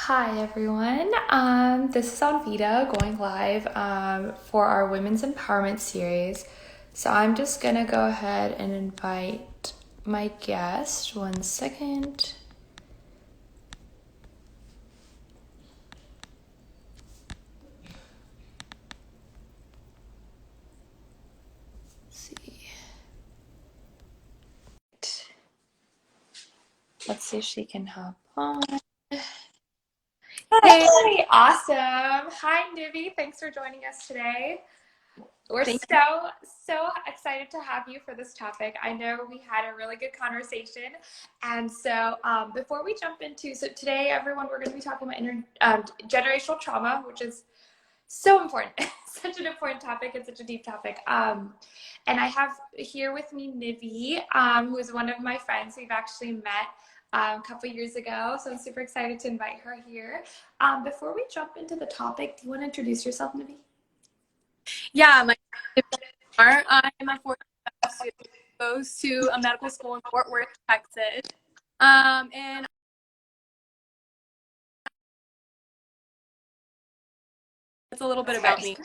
Hi everyone. This is Anvita going live for our Women's Empowerment series. So I'm just gonna go ahead and invite my guest. One second. Let's see. Let's see if she can hop on. Hey, Hey, awesome. Hi, Nivi. Thanks for joining us today. We're thank so excited to have you for this topic. I know we had a really good conversation, and before we jump into today, everyone, we're going to be talking about generational trauma, which is so important, such an important topic and such a deep topic. And I have here with me Nivi, who is one of my friends. We've actually met a couple years ago, so I'm super excited to invite her here. Before we jump into the topic, do you want to introduce yourself, Nivi? Yeah, my name is Sukumar. I'm a fourth student who goes to a medical school in Fort Worth, Texas. And that's a little bit about me.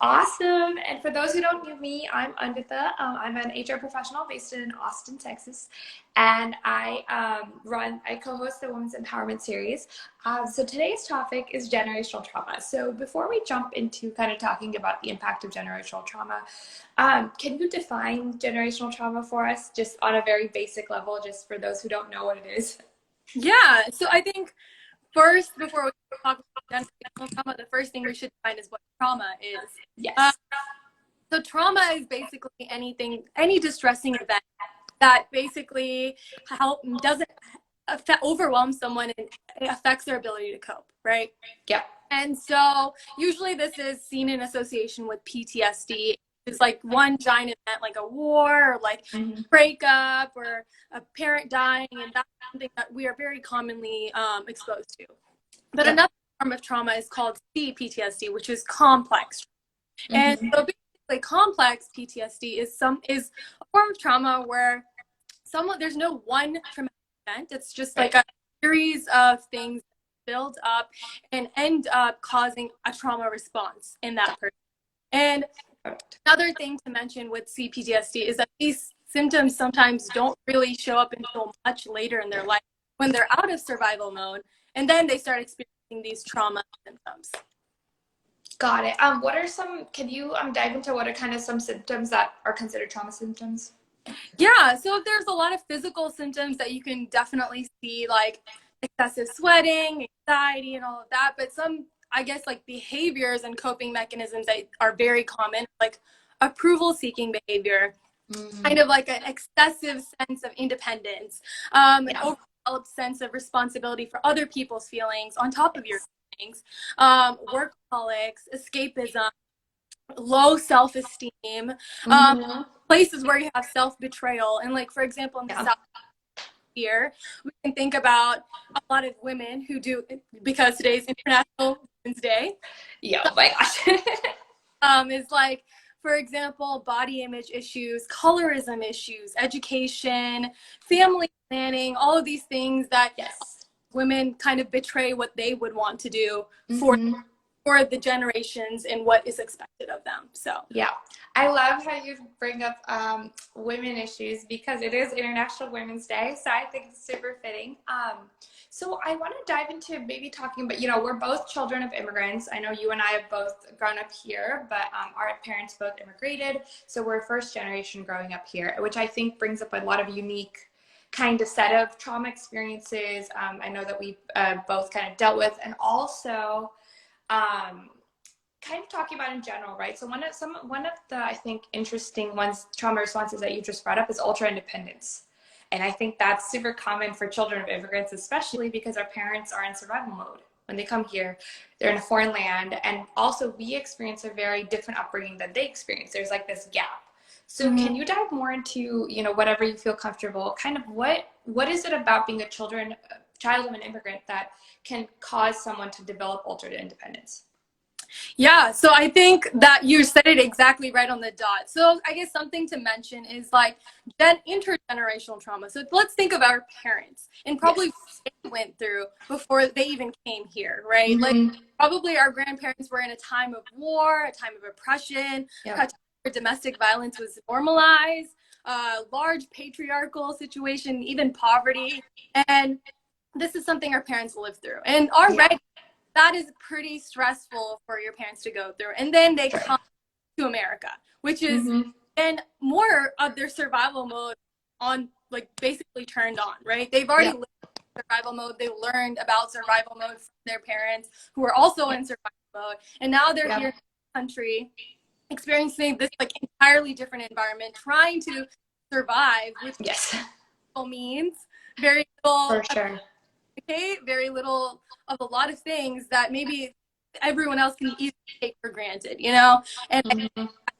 Awesome. And for those who don't know me, I'm Anvita. I'm an HR professional based in Austin, Texas. And I co-host the Women's Empowerment series. So today's topic is generational trauma. So before we jump into kind of talking about the impact of generational trauma, can you define generational trauma for us just on a very basic level, just for those who don't know what it is? Yeah, so I think first, before we talk about generational trauma, the first thing we should define is what trauma is. Yes. So trauma is basically any distressing event that basically doesn't overwhelm someone and it affects their ability to cope, right? Yep. And so usually this is seen in association with PTSD. It's like one giant event, like a war or like breakup or a parent dying, and that's something that we are very commonly exposed to. But another form of trauma is called CPTSD, which is complex. And so basically complex PTSD is a form of trauma where there's no one traumatic event. It's just like a series of things build up and end up causing a trauma response in that person. And another thing to mention with CPTSD is that these symptoms sometimes don't really show up until much later in their life when they're out of survival mode, and then they start experiencing these trauma symptoms. Got it. Can you dive into what are kind of some symptoms that are considered trauma symptoms? Yeah, so there's a lot of physical symptoms that you can definitely see, like excessive sweating, anxiety, and all of that. But some, I guess, like behaviors and coping mechanisms that are very common, like approval-seeking behavior, kind of like an excessive sense of independence, an overdeveloped sense of responsibility for other people's feelings on top of your feelings, workaholics, escapism, low self-esteem, places where you have self-betrayal. And like, for example, in the South here, we can think about a lot of women who do, because today's International Women's Day. Yeah, oh my gosh. Is like, for example, body image issues, colorism issues, education, family planning, all of these things that women kind of betray what they would want to do for the generations and what is expected of them. So yeah, I love how you bring up women issues because it is International Women's Day, so I think it's super fitting. So I want to dive into maybe talking about, we're both children of immigrants. I know you and I have both grown up here, but our parents both immigrated, so we're first generation growing up here, which I think brings up a lot of unique kind of set of trauma experiences. I know that we both kind of dealt with, and also kind of talking about in general, right? So one of the, I think, interesting trauma responses that you just brought up is ultra independence. And I think that's super common for children of immigrants, especially because our parents are in survival mode. When they come here, they're in a foreign land. And also we experience a very different upbringing than they experience. There's like this gap. So can you dive more into, whatever you feel comfortable, kind of what is it about being a child of an immigrant that can cause someone to develop ultra independence? Yeah, so I think that you said it exactly right on the dot. So I guess something to mention is like intergenerational trauma. So let's think of our parents, and probably went through before they even came here, right? Mm-hmm. Like probably our grandparents were in a time of war, a time of oppression, a time where domestic violence was normalized, large patriarchal situation, even poverty. And this is something our parents lived through. And already that is pretty stressful for your parents to go through. And then they come to America, which is and more of their survival mode on, like, basically turned on, right? They've already lived survival mode. They learned about survival mode from their parents who are also in survival mode. And now they're here in the country experiencing this like entirely different environment, trying to survive, which means very little, for sure. Okay, very little of a lot of things that maybe everyone else can easily take for granted, you know? And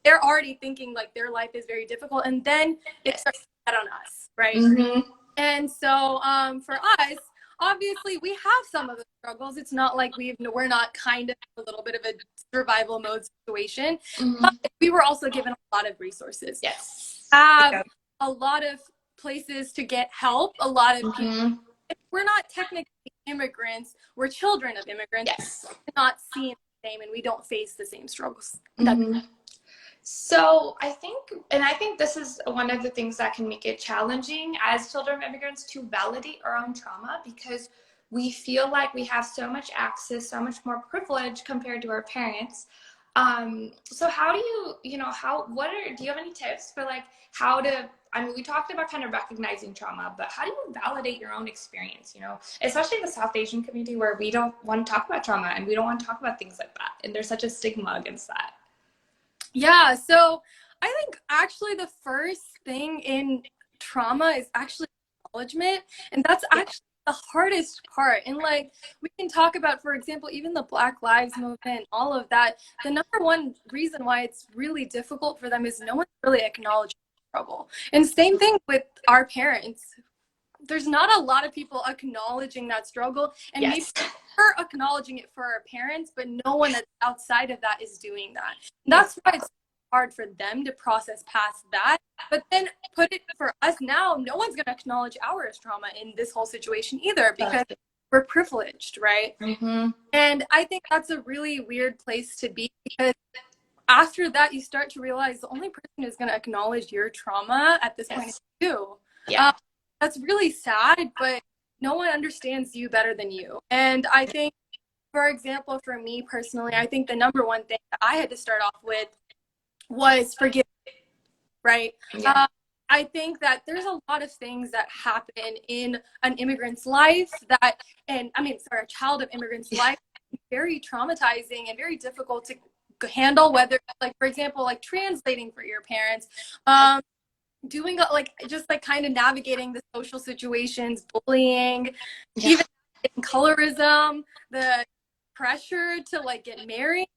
they're already thinking like their life is very difficult, and then it starts that on us, right? And so for us, obviously we have some of the struggles. It's not like we're not kind of a little bit of a survival mode situation, but we were also given a lot of resources. Have a lot of places to get help, a lot of people. We're not technically immigrants, we're children of immigrants. We're not seeing the same, and we don't face the same struggles. So I think this is one of the things that can make it challenging as children of immigrants to validate our own trauma, because we feel like we have so much access, so much more privilege compared to our parents. So how do you, do you have any tips for like how to, we talked about kind of recognizing trauma, but how do you validate your own experience, especially in the South Asian community where we don't want to talk about trauma and we don't want to talk about things like that. And there's such a stigma against that. Yeah. So I think actually the first thing in trauma is actually acknowledgement. And that's actually the hardest part. And like we can talk about, for example, even the Black Lives Movement, all of that. The number one reason why it's really difficult for them is no one's really acknowledging struggle. And same thing with our parents. There's not a lot of people acknowledging that struggle, and maybe we're acknowledging it for our parents, but no one that's outside of that is doing that. And that's why it's hard for them to process past that. But then put it for us now, no one's going to acknowledge our trauma in this whole situation either, because we're privileged, right? And I think that's a really weird place to be, because after that, you start to realize the only person who's going to acknowledge your trauma at this point is you. That's really sad, but no one understands you better than you. And I think, for example, for me personally, I think the number one thing that I had to start off with was forgiveness, right? I think that there's a lot of things that happen in an immigrant's life a child of immigrant's life, very traumatizing and very difficult to handle, whether, like, for example, like translating for your parents, doing just kind of navigating the social situations, bullying, even colorism, the pressure to like get married,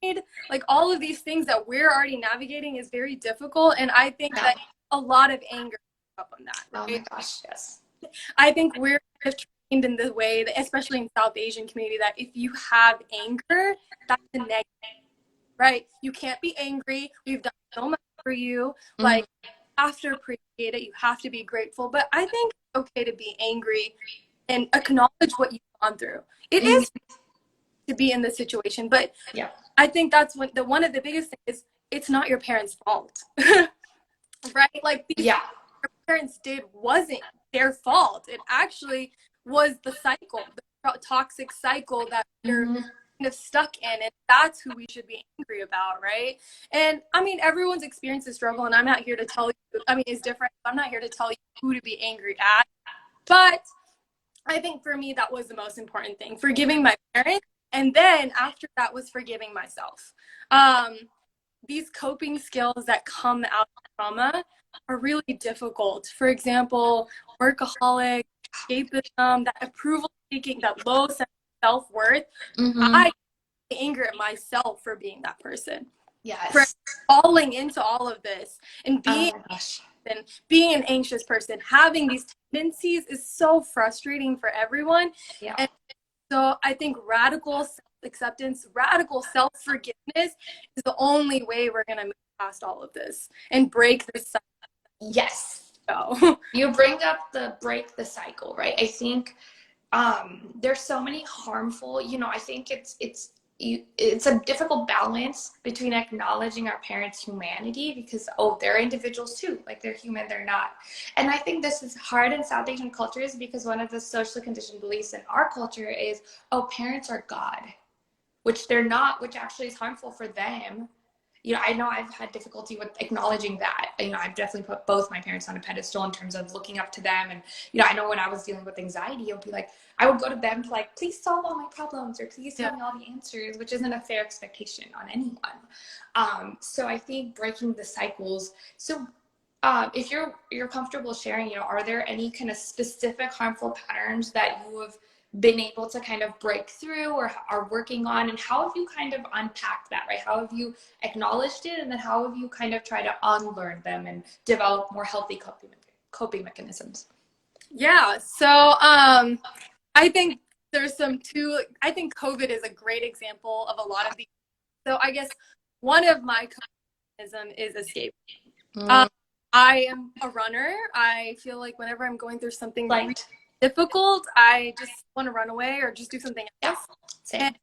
like all of these things that we're already navigating is very difficult. And I think that a lot of anger up on that. Right? Oh my gosh, yes. I think we're trained in the way that, especially in South Asian community, that if you have anger, that's a negative, right? You can't be angry. We've done so much for you. Like, have to appreciate it. You have to be grateful. But I think it's okay to be angry and acknowledge what you've gone through. It is to be in this situation, but I think that's one of the biggest things is it's not your parents' fault, right? Like your parents did wasn't their fault. It actually was the cycle, the toxic cycle that you're kind of stuck in, and that's who we should be angry about, right? And I mean, everyone's experienced a struggle, and I'm not here to tell you, it's different. I'm not here to tell you who to be angry at, but I think for me, that was the most important thing, forgiving my parents. And then after that was forgiving myself. These coping skills that come out of trauma are really difficult. For example, workaholic, escapism, that approval seeking, that low sense of self-worth. I get angry at myself for being that person. For falling into all of this and being an anxious person, having these tendencies is so frustrating for everyone. And so I think radical self-acceptance, radical self-forgiveness is the only way we're going to move past all of this and break this cycle. You bring up break the cycle, right? I think there's so many harmful, I think it's a difficult balance between acknowledging our parents' humanity, because they're individuals too, like they're human, they're not. And I think this is hard in South Asian cultures, because one of the socially conditioned beliefs in our culture is, parents are God, which they're not, which actually is harmful for them. I know I've had difficulty with acknowledging that. I've definitely put both my parents on a pedestal in terms of looking up to them. And, I know when I was dealing with anxiety, it would be like, I would go to them to like, please solve all my problems, or please tell me all the answers, which isn't a fair expectation on anyone. So I think breaking the cycles. So if you're comfortable sharing, are there any kind of specific harmful patterns that you have been able to kind of break through or are working on, and how have you kind of unpacked that, right? How have you acknowledged it, and then how have you kind of tried to unlearn them and develop more healthy coping mechanisms? Yeah, so I think I think COVID is a great example of a lot of these. So I guess one of my coping mechanisms is escape. I am a runner. I feel like whenever I'm going through something really difficult, I just want to run away or just do something else. Same. And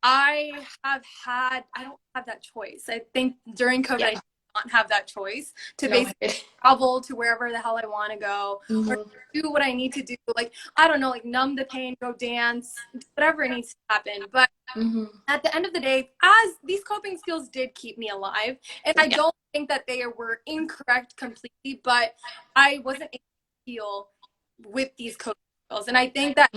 I don't have that choice. I think during COVID, I did not have that choice to basically travel to wherever the hell I want to go, or do what I need to do. Like, I don't know, like numb the pain, go dance, whatever it needs to happen. But at the end of the day, as these coping skills did keep me alive, and I don't think that they were incorrect completely, but I wasn't able to heal with these coping skills. And I think that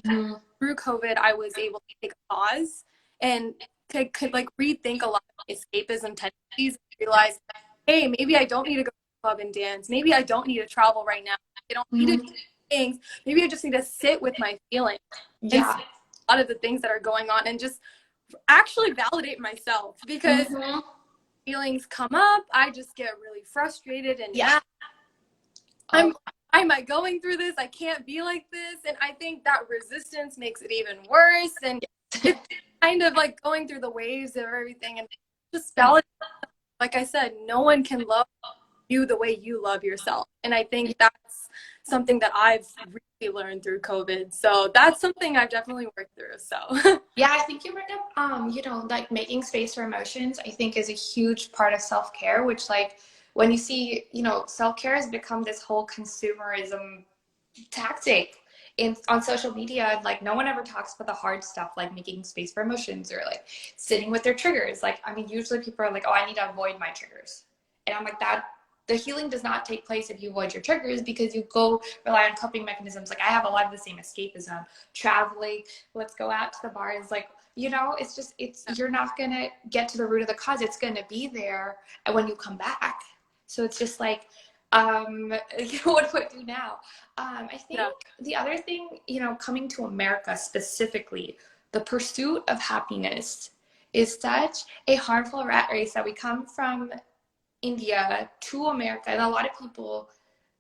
through COVID, I was able to take a pause and to like rethink a lot of escapism tendencies, and realize, hey, maybe I don't need to go to the club and dance. Maybe I don't need to travel right now. I don't need to do things. Maybe I just need to sit with my feelings and see a lot of the things that are going on, and just actually validate myself, because feelings come up, I just get really frustrated and why am I going through this? I can't be like this. And I think that resistance makes it even worse. And it's kind of like going through the waves of everything, and just validate. Like I said, no one can love you the way you love yourself. And I think that's something that I've really learned through COVID. So that's something I've definitely worked through. So yeah, I think you bring up, like making space for emotions, I think is a huge part of self-care, which like when you see, self-care has become this whole consumerism tactic on social media. Like no one ever talks about the hard stuff, like making space for emotions or like sitting with their triggers. Like, I mean, usually people are like, I need to avoid my triggers. And I'm like, the healing does not take place if you avoid your triggers, because you go rely on coping mechanisms. Like I have a lot of the same escapism, traveling, let's go out to the bars. Like, you're not going to get to the root of the cause. It's going to be there when you come back. So it's just like, what do I do now? I think the other thing, coming to America specifically, the pursuit of happiness is such a harmful rat race that we come from India to America. And a lot of people,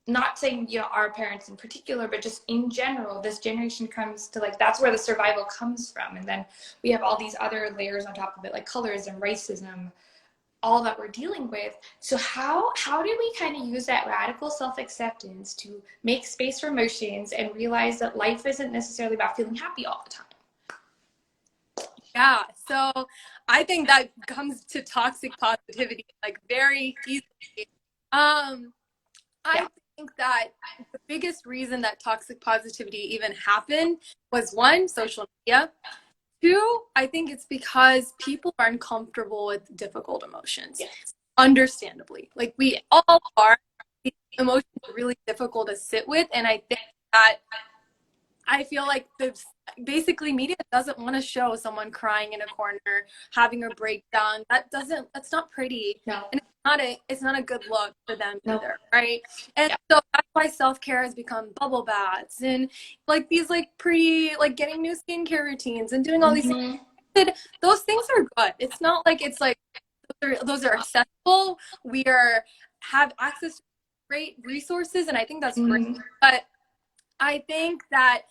not saying, our parents in particular, but just in general, this generation comes to like, that's where the survival comes from. And then we have all these other layers on top of it, like colorism, racism, all that we're dealing with. So how do we kind of use that radical self-acceptance to make space for emotions and realize that life isn't necessarily about feeling happy all the time? Yeah, so I think that comes to toxic positivity like very easily. I think that the biggest reason that toxic positivity even happened was, one, social media. Two, I think it's because people are uncomfortable with difficult emotions. Understandably. Like we all are. Emotions are really difficult to sit with. And I think that I feel like basically media doesn't want to show someone crying in a corner, having a breakdown. That's not pretty. No. And it's not a good look for them either, right? And so that's why self-care has become bubble baths and like these like like getting new skincare routines and doing all these things. Those things are good. It's not like it's like those are accessible. We have access to great resources, and I think that's great. But I think that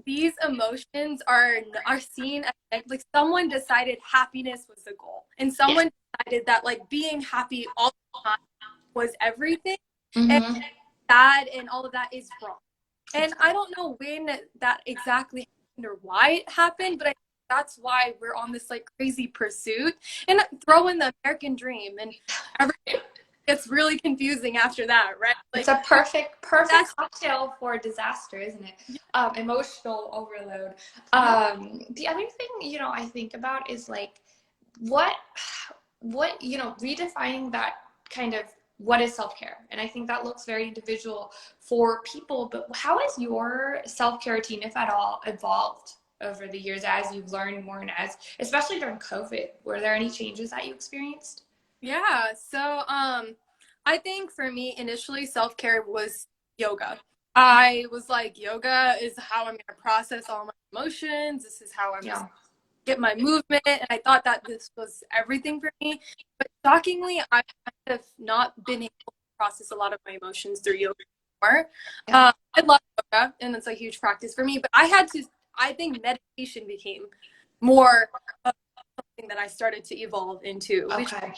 these emotions are seen as like someone decided happiness was the goal, and someone decided that like being happy all the time was everything, and that and all of that is wrong. And I don't know when that exactly happened or why it happened, but I think that's why we're on this like crazy pursuit, and throw in the American dream, and everything gets really confusing after that, right? It's Like a perfect that's cocktail for disaster, isn't it? Emotional overload. The other thing, I think about is like what redefining that kind of what is self-care. And I think that looks very individual for people, but how has your self-care routine, if at all, evolved over the years as you've learned more, and as especially during COVID? Were there any changes that you experienced? yeah. So I think for me initially self-care was yoga. I was like, yoga is how I'm gonna process all my emotions. This is how I'm Yeah. get my movement, and I thought that this was everything for me. But shockingly, I've kind of not been able to process a lot of my emotions through yoga anymore. Yeah. I love yoga, and it's a huge practice for me. But I think meditation became more of something that I started to evolve into, Okay.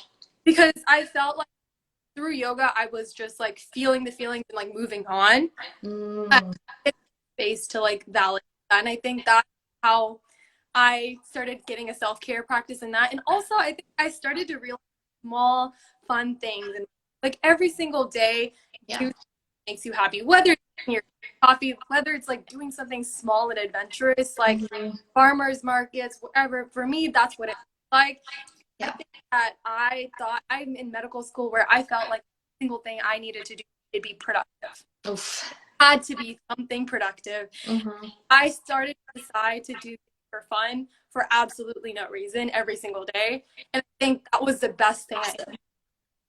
because I felt like through yoga, I was just like feeling the feelings and like moving on. Mm. It's space to like validate that. And I think that's how I started getting a self-care practice in that. And also I think I started to realize small fun things, and like every single day Yeah. do makes you happy, whether it's your coffee, whether it's like doing something small and adventurous like farmers markets, whatever. For me, that's what it's like. I Yeah. think that I thought I'm in medical school where I felt like every single thing I needed to do to be productive Oof. had to be something productive. Mm-hmm. I started to decide to do things for fun for absolutely no reason every single day. And I think that was the best thing I Awesome.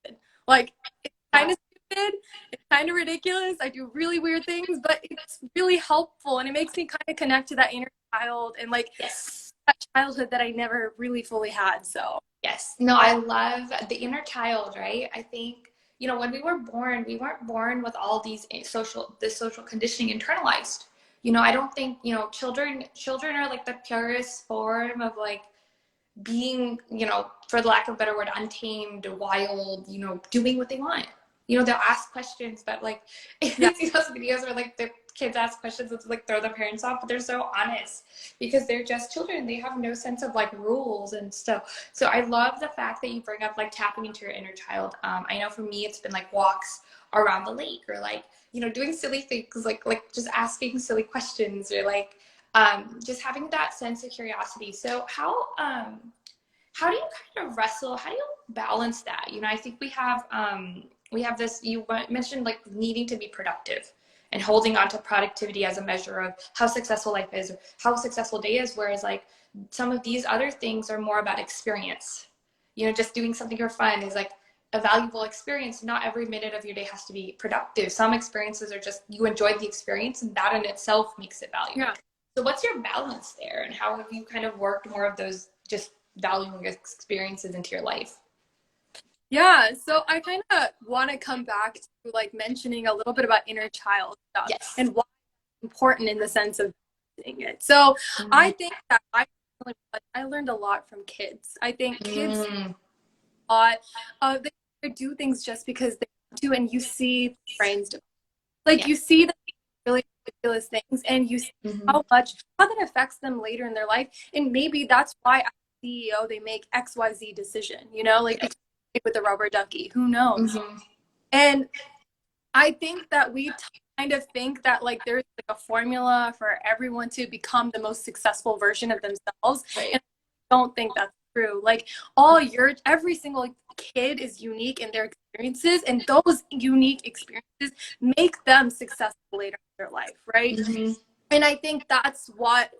did. Like, it's kind of stupid, it's kind of ridiculous. I do really weird things, but it's really helpful, and it makes me kind of connect to that inner child and like Yes. that childhood that I never really fully had. So Yes. No, I love the inner child, right? I think, when we were born, we weren't born with all this social conditioning internalized. I don't think, children are like the purest form of like being, for the lack of a better word, untamed, wild, doing what they want. They'll ask questions, but like, yeah, you see those videos where like the kids ask questions that like throw the parents off, but they're so honest because they're just children. They have no sense of like rules and stuff. So I love the fact that you bring up like tapping into your inner child. I know for me, it's been like walks around the lake, or like, doing silly things, like just asking silly questions, or like, just having that sense of curiosity. So how do you kind of wrestle? How do you balance that? I think we have this. You mentioned like needing to be productive and holding on to productivity as a measure of how successful life is, or how successful day is. Whereas like some of these other things are more about experience. Just doing something for fun is like a valuable experience. Not every minute of your day has to be productive. Some experiences are just you enjoy the experience, and that in itself makes it valuable. yeah. So what's your balance there, and how have you kind of worked more of those just valuing experiences into your life? Yeah, so I kind of want to come back to like mentioning a little bit about inner child stuff Yes. and why it's important in the sense of doing it. So I think that I learned a lot from kids. I think kids a lot they do things just because they want to, and you see brains develop. Like Yeah. you see the really ridiculous things, and you see how that affects them later in their life, and maybe that's why as a CEO they make XYZ decision. Like Yeah. with the rubber ducky, who knows? Mm-hmm. And I think that we kind of think that like there's like a formula for everyone to become the most successful version of themselves, Right. and I don't think that's true. Like every single kid is unique in their experiences, and those unique experiences make them successful later in their life, right? Mm-hmm. And I think that's what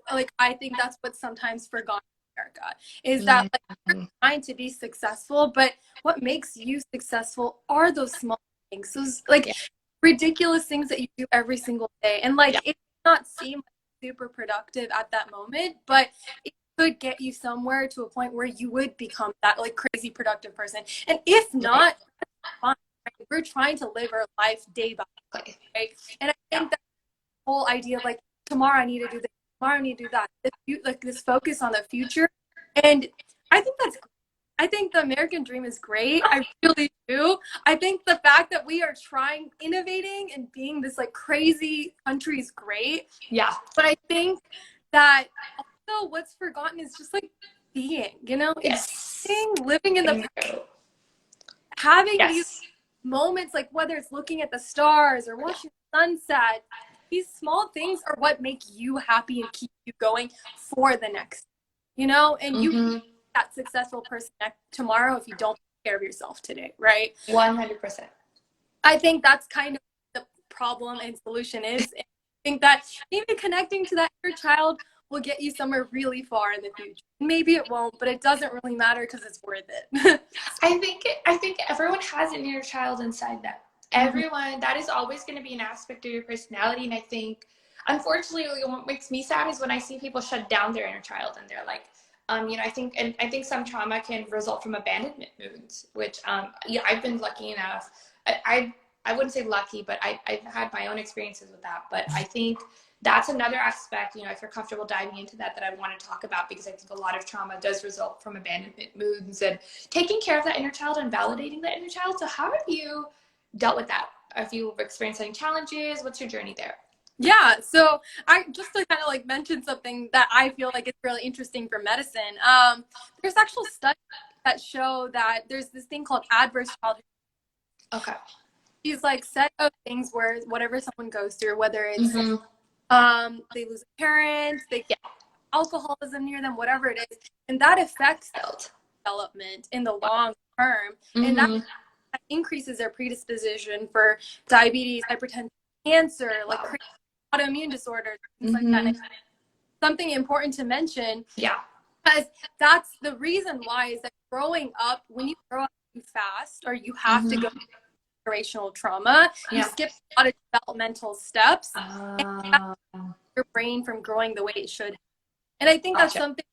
sometimes forgotten in America is that like you're trying to be successful, but what makes you successful are those small things, those like Yeah. ridiculous things that you do every single day. And like Yeah. it may not seem super productive at that moment, but it could get you somewhere to a point where you would become that like crazy productive person. And if not, that's fine, right? We're trying to live our life day by day, right? And I think that whole idea of like tomorrow I need to do this, tomorrow I need to do that. Like this focus on the future, and I think that's great. I think the American dream is great. I really do. I think the fact that we are trying, innovating, and being this like crazy country is great. Yeah. But I think that also what's forgotten is just like being, existing, living in the having these moments, like whether it's looking at the stars or watching the sunset. These small things are what make you happy and keep you going for the next, and you can be that successful person tomorrow if you don't take care of yourself today, right? 100%. I think that's kind of the problem and solution is. And I think that even connecting to that inner child will get you somewhere really far in the future. Maybe it won't, but it doesn't really matter because it's worth it. I think everyone has an inner child inside them. Everyone, that is always going to be an aspect of your personality. And I think, unfortunately, what makes me sad is when I see people shut down their inner child and they're like, I think some trauma can result from abandonment wounds, which, I've been lucky enough. I wouldn't say lucky, but I've had my own experiences with that. But I think that's another aspect, if you're comfortable diving into that I want to talk about, because I think a lot of trauma does result from abandonment wounds and taking care of that inner child and validating that inner child. So how have you dealt with that? If you've experienced any challenges, what's your journey there? Yeah, so I just to kind of like mention something that I feel like it's really interesting for medicine. There's actual studies that show that there's this thing called adverse childhood. Okay. These like set of things where whatever someone goes through, whether it's they lose a parent, they get alcoholism near them, whatever it is, and that affects their development in the long term, and that increases their predisposition for diabetes, hypertension, cancer, like autoimmune disorders, things like that. And something important to mention, because that's the reason why is that growing up, when you grow up too fast or you have to go through generational trauma, you skip a lot of developmental steps and your brain from growing the way it should. And I think that's something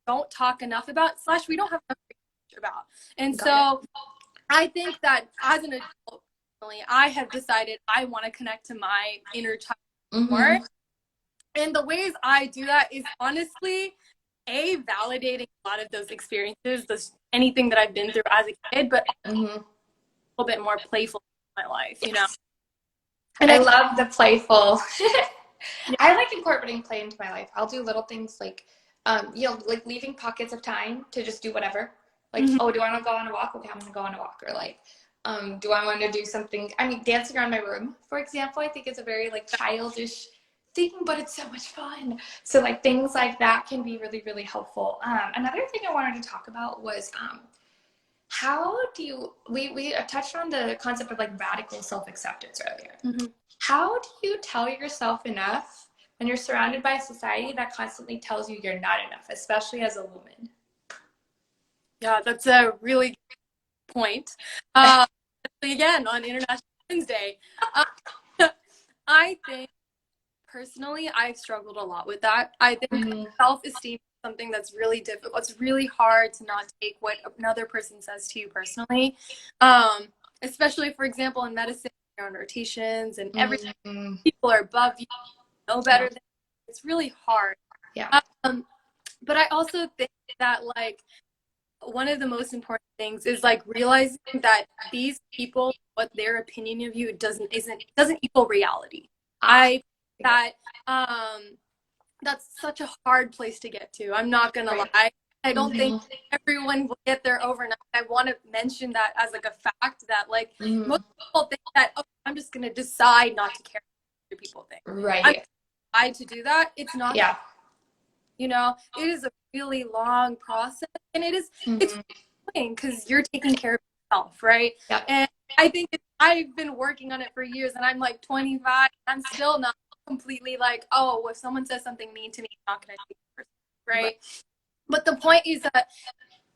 we don't talk enough about, / we don't have enough research about. And so I think that as an adult, I have decided I want to connect to my inner child more. And the ways I do that is honestly, validating a lot of those experiences, anything that I've been through as a kid, but a little bit more playful in my life, And I love the playful. I like incorporating play into my life. I'll do little things like, like leaving pockets of time to just do whatever. Like, oh, do I want to go on a walk? Okay, I'm going to go on a walk. Or like, do I want to do something? I mean, dancing around my room, for example, I think is a very like childish thing, but it's so much fun. So like things like that can be really, really helpful. Another thing I wanted to talk about was how do you, we touched on the concept of like radical self-acceptance earlier. How do you tell yourself enough when you're surrounded by a society that constantly tells you you're not enough, especially as a woman? Yeah, that's a really good point. Again, on International Women's Day, I think personally, I've struggled a lot with that. I think self-esteem is something that's really difficult. It's really hard to not take what another person says to you personally, especially, for example, in medicine, you're on rotations and everything. People are above you, know better than you. It's really hard. Yeah. But I also think that like one of the most important things is like realizing that these people, what their opinion of you doesn't equal reality. That's such a hard place to get to. I'm not gonna lie. I don't think everyone will get there overnight. I want to mention that as like a fact that like most people think that I'm just gonna decide not to care what people think. Right. I to do that. It's not. Yeah. It is a really long process, and it's because you're taking care of yourself, right? Yeah. And I think I've been working on it for years, and I'm like 25. I'm still not completely like, oh, if someone says something mean to me, I'm not gonna take it personally, right? But the point is that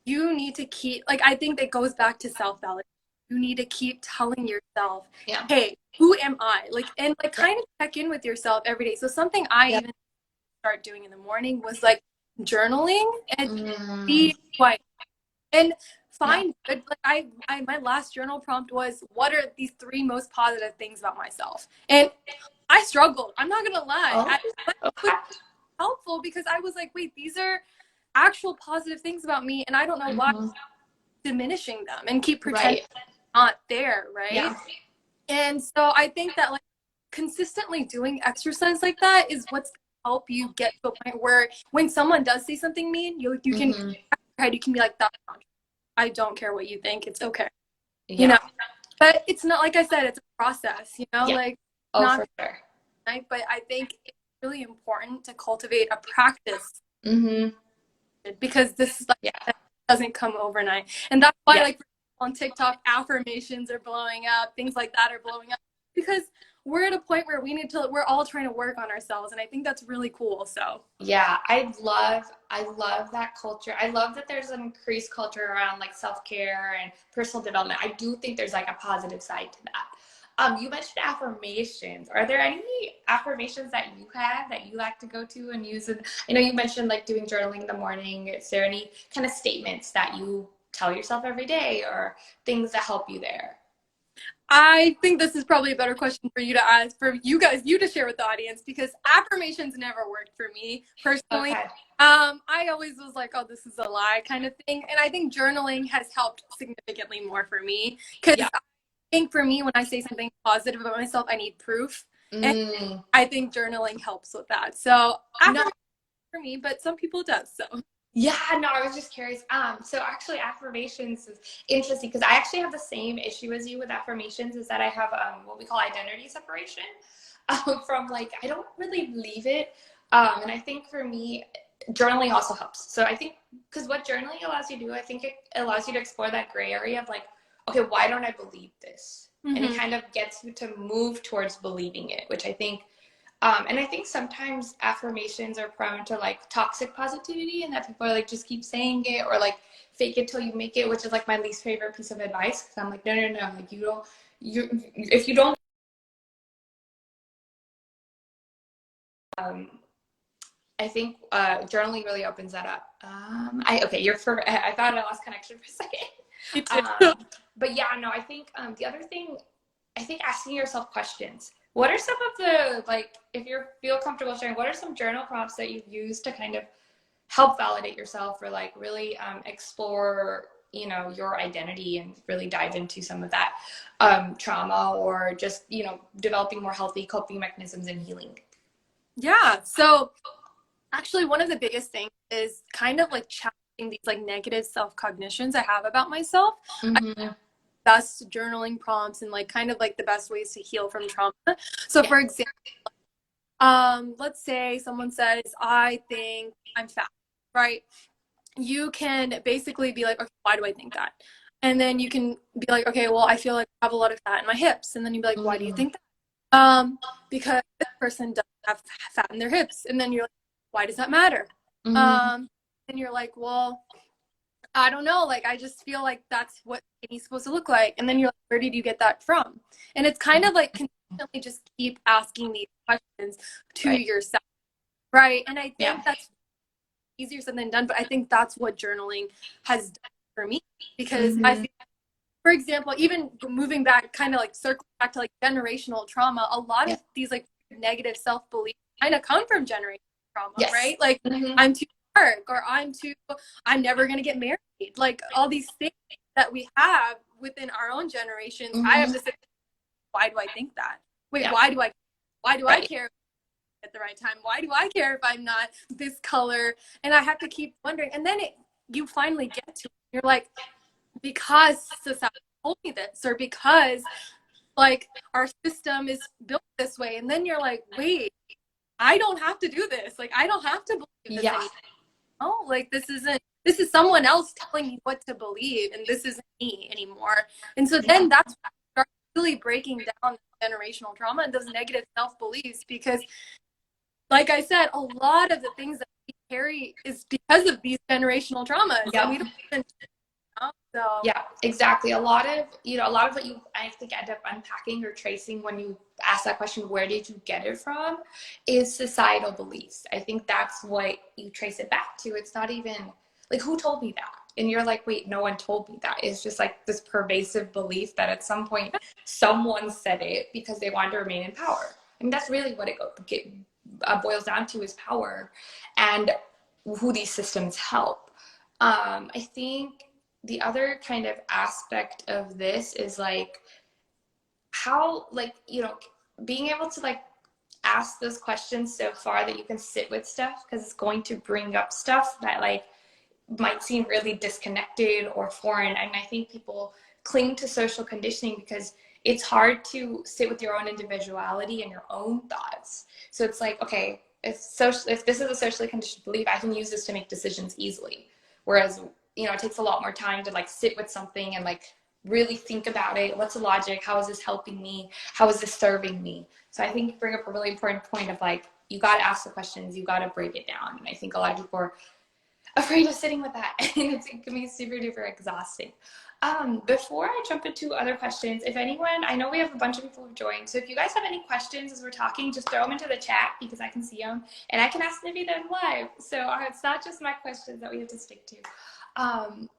you need to keep, like, I think that goes back to self-validation. You need to keep telling yourself, hey, who am I? Like, and like kind of check in with yourself every day. So something I even start doing in the morning was like journaling and be quiet and find good. Like I my last journal prompt was, what are these 3 most positive things about myself? And I struggled. I'm not gonna lie. But it was helpful because I was like, wait, these are actual positive things about me, and I don't know why diminishing them and keep pretending Right. they're not there, right? Yeah. And so I think that like consistently doing exercise like that is what's help you get to a point where when someone does say something mean, you can you can be like, that's not true. I don't care what you think. It's okay. Yeah. You know, but it's not, like I said, it's a process, you know, Yeah. like Oh, not for sure. right, but I think it's really important to cultivate a practice because this is like, Yeah. doesn't come overnight. And that's why Yeah. like on TikTok, affirmations are blowing up, things like that are blowing up because we're at a point where we're all trying to work on ourselves. And I think that's really cool. So Yeah, I love that culture. I love that there's an increased culture around like self-care and personal development. I do think there's like a positive side to that. You mentioned affirmations. Are there any affirmations that you have that you like to go to and use? And I know you mentioned like doing journaling in the morning. Is there any kind of statements that you tell yourself every day or things that help you there? I think this is probably a better question for you to ask, for you to share with the audience, because affirmations never worked for me personally. Okay. I always was like, oh, this is a lie kind of thing. And I think journaling has helped significantly more for me because Yeah. I think for me, when I say something positive about myself, I need proof. And Mm. I think journaling helps with that. So No. affirmation for me, but some people it does. So Yeah, no, I was just curious. So actually affirmations is interesting because I actually have the same issue as you with affirmations is that I have what we call identity separation from like I don't really believe it. And I think for me, journaling also helps. So I think because what journaling allows you to do, I think it allows you to explore that gray area of like, okay, why don't I believe this? And it kind of gets you to move towards believing it, which I think and I think sometimes affirmations are prone to like toxic positivity and that people are like just keep saying it or like fake it till you make it, which is like my least favorite piece of advice. Cause I'm like, no, no, no. Like if you don't, um, I think journaling really opens that up. I thought I lost connection for a second. But yeah, no, I think the other thing, I think asking yourself questions. What are some of the, like, if you feel comfortable sharing, what are some journal prompts that you've used to kind of help validate yourself or like really explore, your identity and really dive into some of that trauma or just, developing more healthy coping mechanisms and healing? yeah. So actually, one of the biggest things is kind of like challenging these like negative self-cognitions I have about myself. Mm-hmm. Best journaling prompts and like kind of like the best ways to heal from trauma. So Yeah. for example, let's say someone says, I think I'm fat, right? You can basically be like, okay, why do I think that? And then you can be like, okay, well, I feel like I have a lot of fat in my hips. And then you'd be like, why do you Mm-hmm. think that? Because this person doesn't have fat in their hips. And then you're like, why does that matter? Mm-hmm. And you're like, well, I don't know. Like, I just feel like that's what skinny's supposed to look like. And then you're like, where did you get that from? And it's kind of like consistently just keep asking these questions to Right. yourself. Right. And I Yeah. think that's easier said than done, but I think that's what journaling has done for me because I Mm-hmm. feel, for example, even moving back, kind of like circling back to like generational trauma, a lot Yeah. of these like negative self beliefs kind of come from generational trauma, Yes. right? Like, Mm-hmm. I'm too dark or I'm never going to get married. Like, all these things that we have within our own generations, I have Mm-hmm. to say, why do I think that? Wait, Yeah. why do I Right. care at the right time? Why do I care if I'm not this color? And I have to keep wondering. And then you finally get to it. You're like, because society told me this, or because like our system is built this way. And then you're like, wait, I don't have to do this. Like, I don't have to believe this Yeah. anymore. Oh, like this is someone else telling me what to believe, and this isn't me anymore. And so then that's when I start really breaking down generational trauma and those negative self-beliefs, because like I said, a lot of the things that we carry is because of these generational traumas, and Yeah. we don't even know. So Yeah, exactly. A lot of what you, I think, end up unpacking or tracing when you ask that question, where did you get it from, is societal beliefs. I think that's what you trace it back to. It's not even like, who told me that? And you're like, wait, no one told me that. It's just like this pervasive belief that at some point someone said it because they wanted to remain in power. I mean, that's really what it boils down to, is power and who these systems help. I think the other kind of aspect of this is like how, like, you know, being able to like ask those questions so far that you can sit with stuff, because it's going to bring up stuff that like might seem really disconnected or foreign. And I think people cling to social conditioning because it's hard to sit with your own individuality and your own thoughts. So it's like, okay, if this is a socially conditioned belief, I can use this to make decisions easily. Whereas, you know, it takes a lot more time to like sit with something and like really think about it. What's the logic? How is this helping me? How is this serving me? So I think you bring up a really important point of like, you got to ask the questions, you got to break it down. And I think a lot of people are afraid of sitting with that, and it can be super duper exhausting. Before I jump into other questions, if anyone, I know we have a bunch of people who've joined, so if you guys have any questions as we're talking, just throw them into the chat because I can see them, and I can ask Nivi them live. So it's not just my questions that we have to stick to.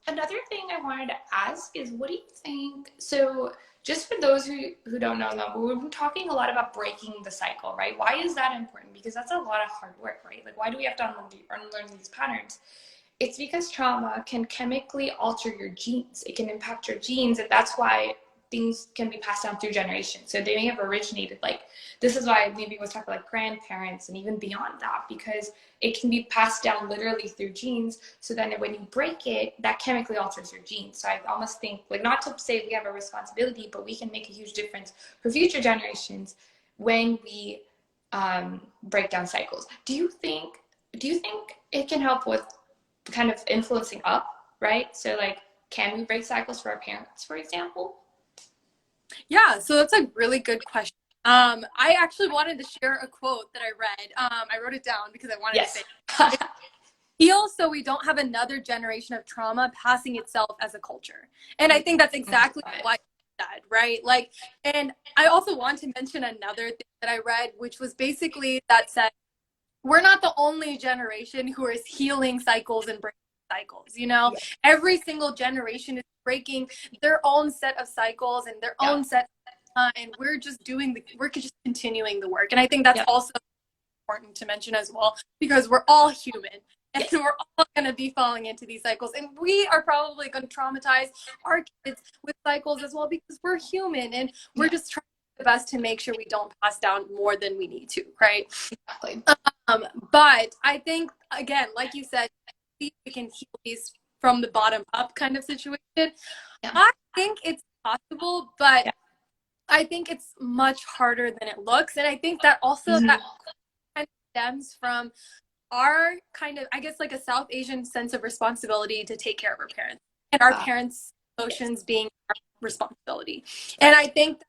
Another thing I wanted to ask is, what do you think? So just for those who don't know them, we've been talking a lot about breaking the cycle, right? Why is that important? Because that's a lot of hard work, right? Like, why do we have to unlearn these patterns? It's because trauma can chemically alter your genes. It can impact your genes, and that's why things can be passed down through generations. So they may have originated, like, this is why maybe was talking like grandparents and even beyond that, because it can be passed down literally through genes. So then when you break it, that chemically alters your genes. So I almost think, like, not to say we have a responsibility, but we can make a huge difference for future generations when we break down cycles. Do you think it can help with kind of influencing up, right? So like, can we break cycles for our parents, for example? Yeah, so that's a really good question. I actually wanted to share a quote that I read. I wrote it down because I wanted to say it. Heal so we don't have another generation of trauma passing itself as a culture. And I think that's exactly what you said, right? Like, and I also want to mention another thing that I read, which was basically that said, we're not the only generation who is healing cycles and breaking cycles, you know? Yeah. Every single generation is breaking their own set of cycles and their own set, and we're just continuing the work. And I think that's also important to mention as well, because we're all human and we're all going to be falling into these cycles, and we are probably going to traumatize our kids with cycles as well, because we're human and we're just trying the best to make sure we don't pass down more than we need to, right? Exactly. But I think, again, like you said, we can heal these from the bottom up kind of situation. I think it's possible, but I think it's much harder than it looks. And I think that also that kind of stems from our kind of, I guess, like a South Asian sense of responsibility to take care of our parents, and our parents' emotions being our responsibility. And I think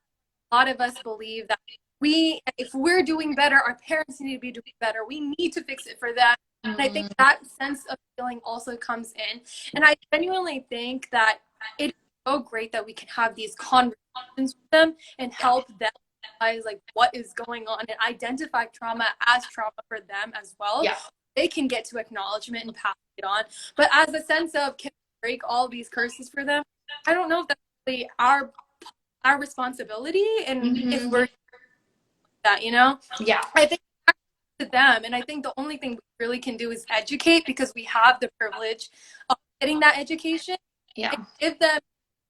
a lot of us believe that if we're doing better, our parents need to be doing better. We need to fix it for them. And I think that sense of feeling also comes in. And I genuinely think that it's so great that we can have these conversations with them and help them realize like what is going on and identify trauma as trauma for them as well. Yeah. They can get to acknowledgement and pass it on. But as a sense of, can we break all these curses for them? I don't know if that's really our responsibility, and if we're that, you know? Yeah. I think to them, and I think the only thing we really can do is educate, because we have the privilege of getting that education. Yeah. And give them,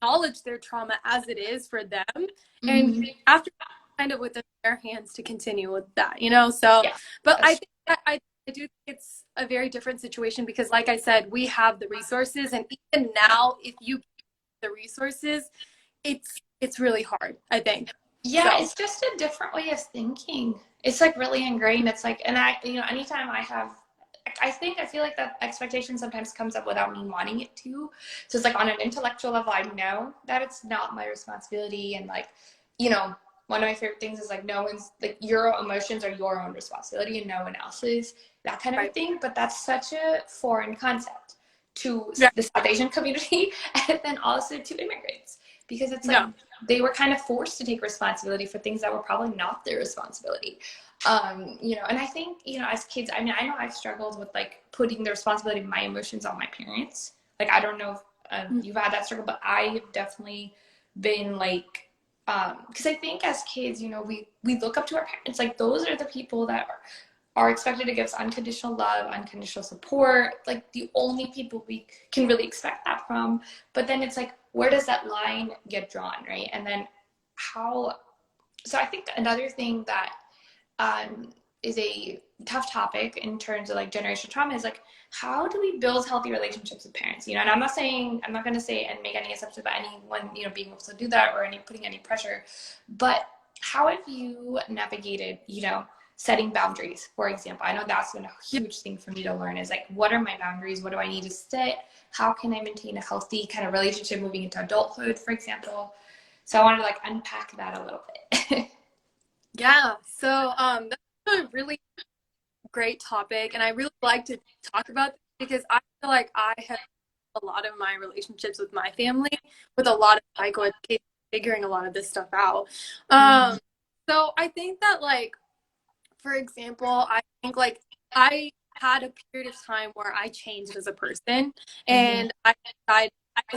acknowledge their trauma as it is for them, and after kind of within their hands to continue with that, you know? So, but I think that I do think it's a very different situation, because like I said, we have the resources, and even now, if you give the resources, it's really hard, I think. Yeah, so. It's just a different way of thinking. It's like really ingrained. It's like, and anytime I feel like that expectation sometimes comes up without me wanting it to. So it's like on an intellectual level, I know that it's not my responsibility. And like, one of my favorite things is like, no one's, like, your emotions are your own responsibility and no one else's, that kind of a thing. But that's such a foreign concept to the South Asian community, and then also to immigrants. Because it's like they were kind of forced to take responsibility for things that were probably not their responsibility. And I think, as kids, I know I've struggled with like putting the responsibility of my emotions on my parents. Like, I don't know if you've had that struggle, but I have definitely been like, because I think as kids, we look up to our parents. Like, those are the people that are expected to give us unconditional love, unconditional support, like the only people we can really expect that from. But then it's like, where does that line get drawn, right? And then so I think another thing that is a tough topic in terms of like generational trauma is like, how do we build healthy relationships with parents? You know, and I'm not going to say and make any assumptions about anyone, you know, being able to do that or putting any pressure, but how have you navigated, you know, setting boundaries, for example? I know that's been a huge thing for me to learn, is like, what are my boundaries? What do I need to set? How can I maintain a healthy kind of relationship moving into adulthood, for example? So I wanted to like unpack that a little bit. Yeah. So that's a really great topic, and I really like to talk about this because I feel like I have a lot of my relationships with my family with a lot of psychoeducation, figuring a lot of this stuff out. So I think that, like, for example, I think like I had a period of time where I changed as a person, and I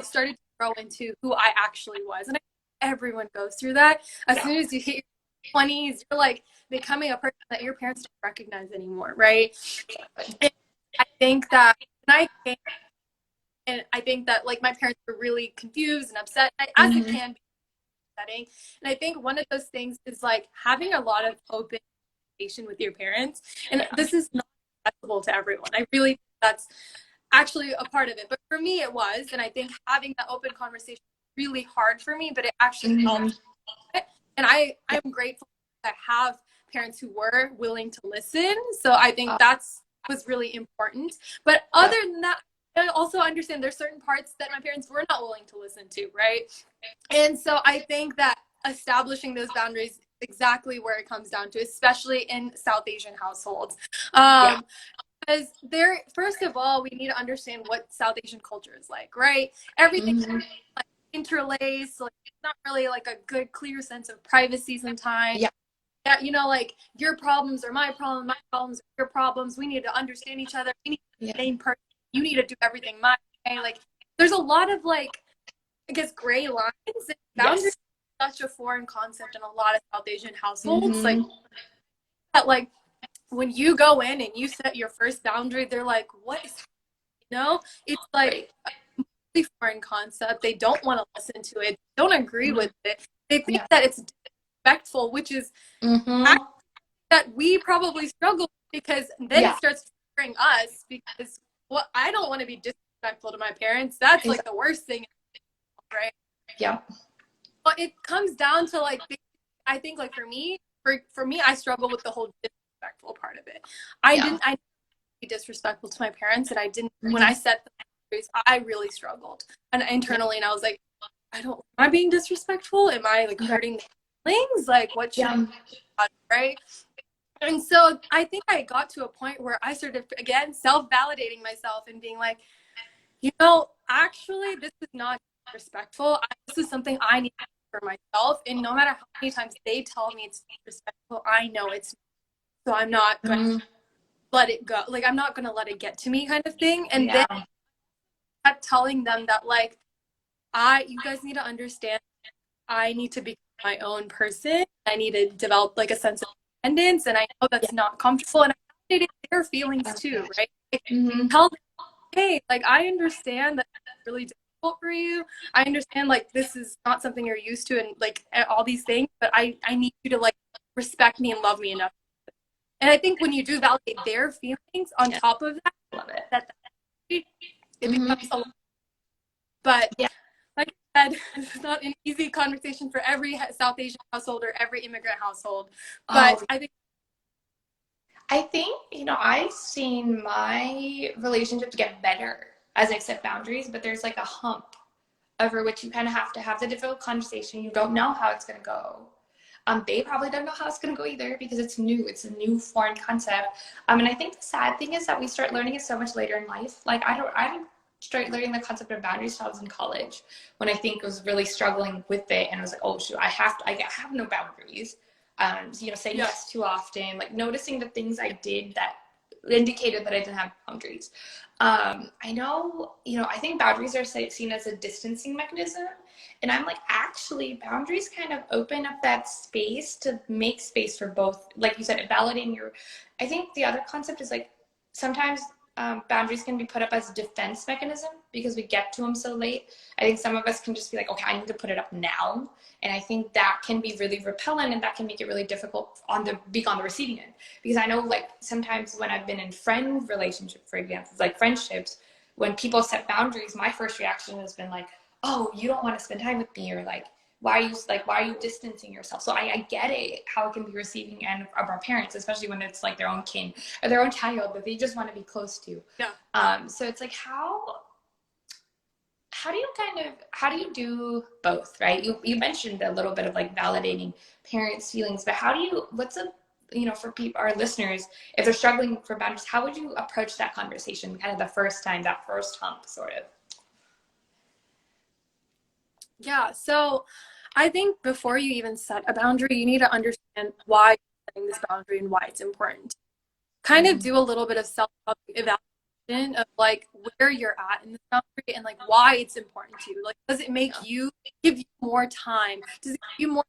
started to grow into who I actually was, and everyone goes through that. As soon as you hit your 20s, you're like becoming a person that your parents don't recognize anymore, right? And I think that when I came, and I think that like my parents were really confused and upset, as it can be upsetting. And I think one of those things is like having a lot of open communication with your parents. And this is not accessible to everyone. I really think that's actually a part of it. But for me, it was. And I think having that open conversation was really hard for me, but it actually helped. And I'm grateful that I have parents who were willing to listen. So I think was really important. But other than that, I also understand there's certain parts that my parents were not willing to listen to, right? And so I think that establishing those boundaries is exactly where it comes down to, especially in South Asian households. Because first of all, we need to understand what South Asian culture is like, right? Everything like interlaced, like it's not really like a good, clear sense of privacy sometimes. Yeah, you know, like your problems are my problems are your problems. We need to understand each other. We need to be the same person. You need to do everything my way. Like, there's a lot of like, I guess, gray lines. And boundaries are such a foreign concept in a lot of South Asian households. Like, that, like, when you go in and you set your first boundary, they're like, what is happening? You know? It's like a completely foreign concept. They don't want to listen to it. They don't agree with it. They think that it's disrespectful, which is that we probably struggle with, because then it starts triggering us, because I don't want to be disrespectful to my parents. That's like the worst thing, right? Yeah. But it comes down to like, I think like for me, I struggle with the whole disrespectful part of it. I didn't be disrespectful to my parents, and I didn't when I set the boundaries, I really struggled and internally, and I was like, am I being disrespectful? Am I like hurting feelings? Like, what should right? And so I think I got to a point where I started, again, self-validating myself and being like, you know, actually, this is not disrespectful. This is something I need to do for myself. And no matter how many times they tell me it's disrespectful, I know it's not. So I'm not going to let it go. Like, I'm not going to let it get to me, kind of thing. And then I kept telling them that, like, you guys need to understand, I need to become my own person. I need to develop like a sense of independence, and I know that's not comfortable, and I validated their feelings too, right? Like, tell them, hey, like, I understand that it's really difficult for you. I understand like this is not something you're used to, and like all these things, but I need you to like respect me and love me enough. And I think when you do validate their feelings on top of that, it becomes a lot. But like I said, it's not an easy conversation for every South Asian household or every immigrant household. But I think, you know, I've seen my relationships get better as I set boundaries, but there's like a hump over which you kind of have to have the difficult conversation. You don't know how it's going to go. They probably don't know how it's going to go either, because it's new. It's a new foreign concept. And I think the sad thing is that we start learning it so much later in life. Like, I didn't start learning the concept of boundaries until I was in college, when I think I was really struggling with it. And I was like, oh shoot, I have no boundaries. You know, saying yes too often, like noticing the things I did that indicated that I didn't have boundaries. I know, I think boundaries are seen as a distancing mechanism. And I'm like, actually, boundaries kind of open up that space to make space for both. Like you said, validating I think the other concept is like, sometimes boundaries can be put up as a defense mechanism because we get to them so late. I think some of us can just be like, okay, I need to put it up now. And I think that can be really repellent, and that can make it really difficult being on the receiving end. Because I know, like, sometimes when I've been in friend relationships, for example, like friendships, when people set boundaries, my first reaction has been like, oh, you don't want to spend time with me, or like, why are you distancing yourself? So I get it, how it can be receiving end of our parents, especially when it's like their own kin or their own child that they just want to be close to. Yeah. So it's like, how do you do both, right? You mentioned a little bit of like validating parents' feelings, but for people, our listeners, if they're struggling for boundaries, how would you approach that conversation kind of the first time, that first hump sort of? Yeah. So I think before you even set a boundary, you need to understand why you're setting this boundary and why it's important. Kind of do a little bit of self-evaluation of like where you're at in the boundary and like why it's important to you. Like, does it make you give you more time? Does it give you more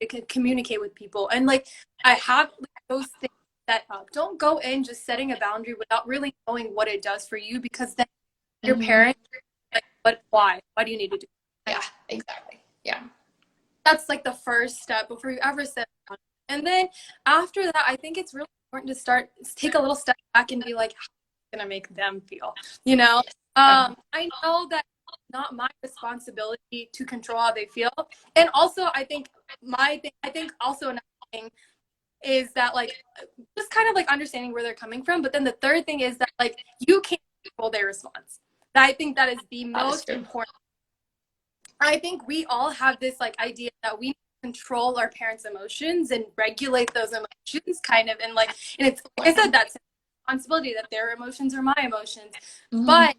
to communicate with people? And like, I have those things set up. Don't go in just setting a boundary without really knowing what it does for you, because then your parents like, why do you need to do it? Yeah, exactly. Yeah. That's like the first step before you ever set a boundary. And then after that, I think it's really important to take a little step back and be like, how am I going to make them feel? I know that it's not my responsibility to control how they feel. And also, I think also another thing is that like, just kind of like understanding where they're coming from. But then the third thing is that like, you can't control their response. I think that is the most important. I think we all have this like idea that we control our parents' emotions and regulate those emotions kind of, and it's like I said, that's a responsibility, that their emotions are my emotions. But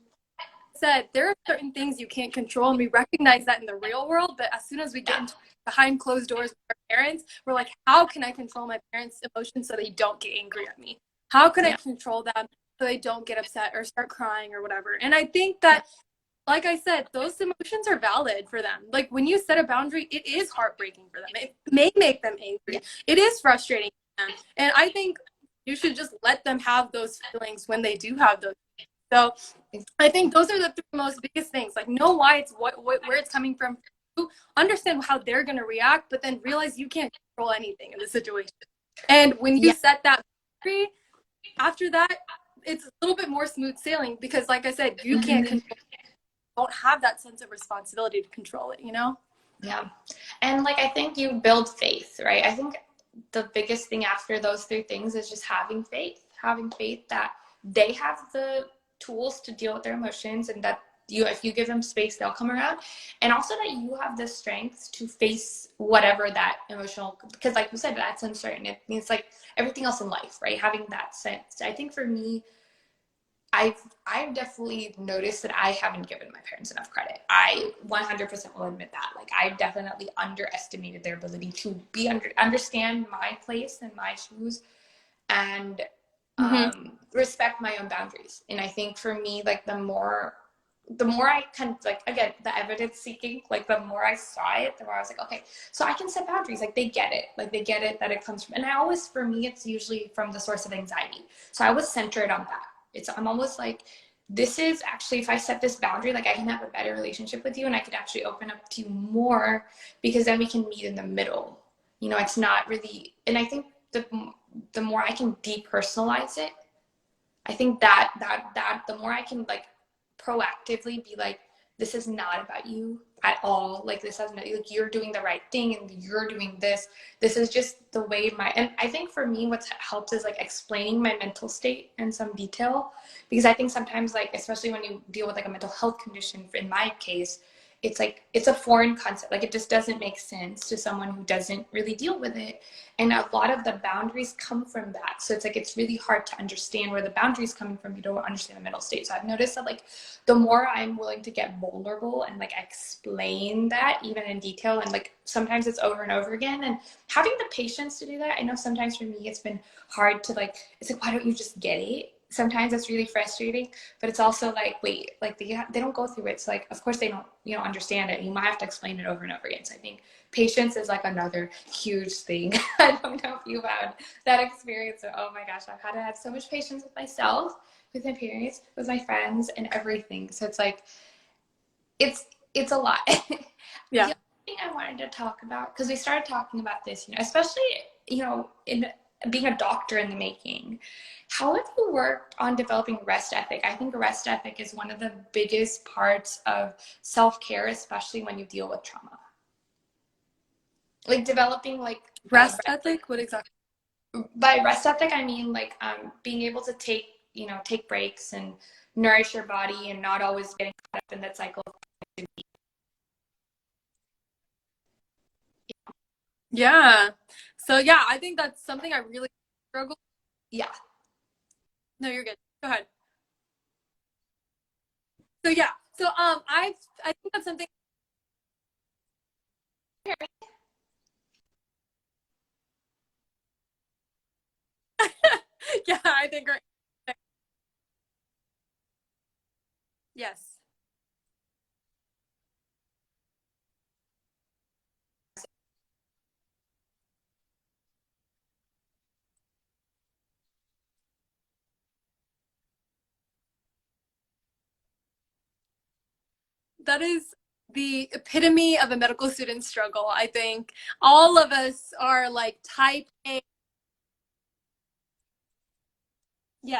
there are certain things you can't control, and we recognize that in the real world. But as soon as we get into behind closed doors with our parents, we're like, how can I control my parents' emotions so they don't get angry at me? How can I control them so they don't get upset or start crying or whatever? And I think that like I said, those emotions are valid for them. Like when you set a boundary, it is heartbreaking for them. It may make them angry. It is frustrating for them. And I think you should just let them have those feelings when they do have those feelings. So I think those are the three most biggest things. Like know why it's where it's coming from. Understand how they're going to react, but then realize you can't control anything in the situation. And when you set that boundary, after that, it's a little bit more smooth sailing, because like I said, you can't control it. Don't have that sense of responsibility to control it, Yeah. And like, I think you build faith, right? I think the biggest thing after those three things is just having faith that they have the tools to deal with their emotions, and that if you give them space, they'll come around. And also that you have the strength to face whatever that emotional, because like you said, that's uncertain. It means like everything else in life, right? Having that sense. I think for me, I've definitely noticed that I haven't given my parents enough credit. I 100% will admit that. Like I've definitely underestimated their ability to understand my place and my shoes, and respect my own boundaries. And I think for me, like the more I kind of like, again, the evidence seeking, like the more I saw it, the more I was like, okay, so I can set boundaries. Like they get it that it comes from, and for me, it's usually from the source of anxiety. So I was centered on that. I'm almost like, this is actually, if I set this boundary, like I can have a better relationship with you, and I could actually open up to you more, because then we can meet in the middle. It's not really, and I think the more I can depersonalize it, I think that the more I can like proactively be like, this is not about you at all. Like this has nothing, like you're doing the right thing and you're doing this. This is just the way and I think for me, what's helped is like explaining my mental state in some detail, because I think sometimes like, especially when you deal with like a mental health condition, in my case, it's like, it's a foreign concept. Like it just doesn't make sense to someone who doesn't really deal with it. And a lot of the boundaries come from that. So it's like, it's really hard to understand where the boundaries coming from. You don't understand the mental state. So I've noticed that like, the more I'm willing to get vulnerable and like explain that even in detail, and like sometimes it's over and over again, and having the patience to do that. I know sometimes for me, it's been hard to like, it's like, why don't you just get it? sometimes it's really frustrating, but it's also like, wait, like they don't go through it. So like, of course they don't, understand it. You might have to explain it over and over again. So I think patience is like another huge thing. I don't know if you've had that experience. Of, oh my gosh, I've had to have so much patience with myself, with my parents, with my friends, and everything. So it's like, it's a lot. Yeah. The other thing I wanted to talk about, because we started talking about this, especially, in being a doctor in the making, how have you worked on developing rest ethic? I think rest ethic is one of the biggest parts of self-care, especially when you deal with trauma. Like developing like Rest ethic? What exactly? by rest ethic, I mean like being able to take breaks and nourish your body and not always getting caught up in that cycle of Yeah. So yeah, I think that's something I really struggle. yeah. No, you're good. Go ahead. So yeah. So I think that's something. Yeah, I think right. Yes. That is the epitome of a medical student struggle. I think all of us are like type A. Yeah.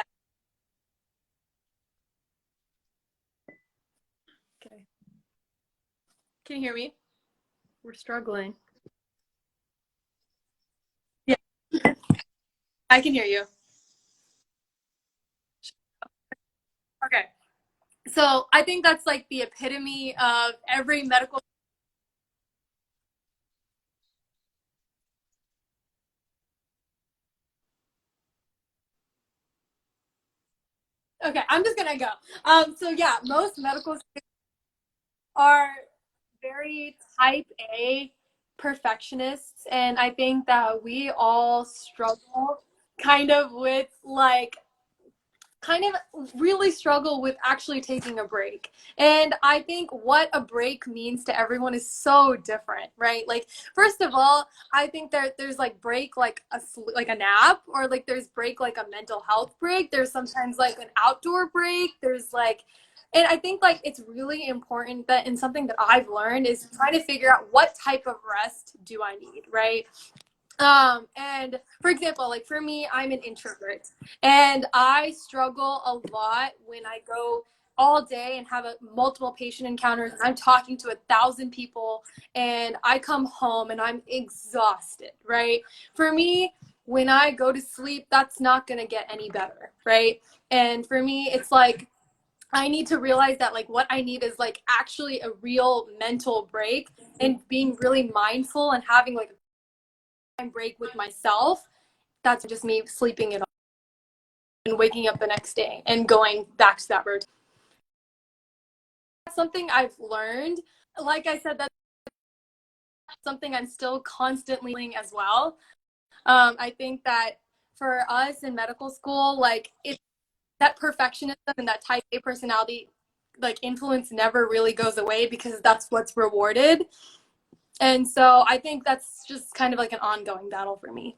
Okay. Can you hear me? We're struggling. Yeah, I can hear you. Okay. So I think that's like the epitome of every medical. Okay, I'm just gonna go. So yeah, most medical students are very type A perfectionists, and I think that we all struggle kind of with like kind of really struggle with actually taking a break. And I think what a break means to everyone is so different, right? Like first of all, I think there's like break like a nap, or like there's break like a mental health break. There's sometimes like an outdoor break. There's like, and I think like it's really important that, and something that I've learned is trying to figure out what type of rest do I need, right? And for example, like for me, I'm an introvert, and I struggle a lot when I go all day and have multiple patient encounters, and I'm talking to 1,000 people, and I come home and I'm exhausted, right? For me, when I go to sleep, that's not going to get any better, right? And for me, it's like I need to realize that like what I need is like actually a real mental break, and being really mindful and having like break with myself. That's just me sleeping it off and waking up the next day and going back to that routine. That's something I've learned. Like I said, that's something I'm still constantly learning as well. I think that for us in medical school, like it's that perfectionism and that type A personality like influence never really goes away because that's what's rewarded. And so I think that's just kind of like an ongoing battle for me.